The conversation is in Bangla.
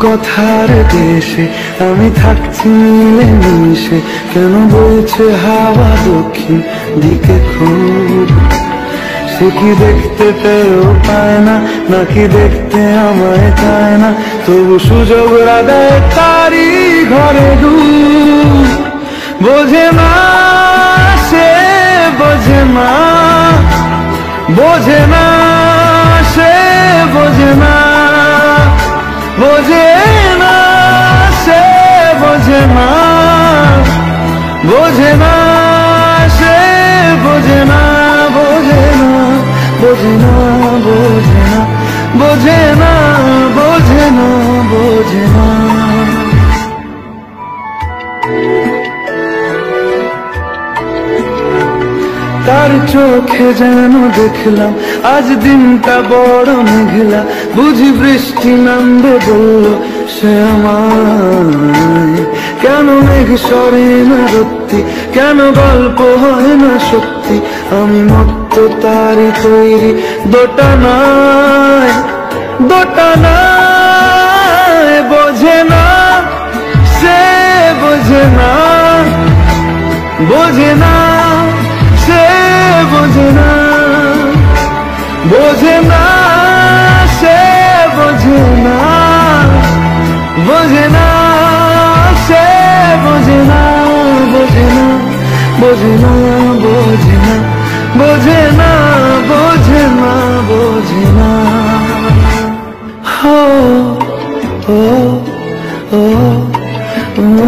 কথার দেশে আমি থাকছি মিলে মিশে, কেন বইছে হাওয়া দক্ষিণ দিকে খুব? সে কি দেখতে পেয়েও পায় না, নাকি দেখতে আমায় চায় না? তবু সুযোগ রাগায় তারি ঘরে ডুব। বোঝে না সে, বোঝে না, বোঝে না সে, বোঝে না, বোঝে না সে, বোঝে না, বোঝে না সে, বোঝে না, বোঝে না, বোঝে না, বোঝে না, বোঝে না, বোঝে না, বোঝে না। তার চোখে যেন দেখলাম আজ দিনটা বড় মেঘলা, বুঝি বৃষ্টি নামবে বলল সে আমায়। কেন মেঘ সরে না সত্যি, কেন গল্প হয় না সত্যি? আমি মত্ত তারি তৈরি দোটানায়, দোটানায়। বোঝে না সে, বোঝে না, বোঝে না সে, বোঝে না, বোঝে না সে, বোঝে না, বোঝে না সে, বোঝে না, বোঝে না, বোঝে না, বোঝে না, বোঝে না, বোঝে না, বোঝে না। ও ও ও ও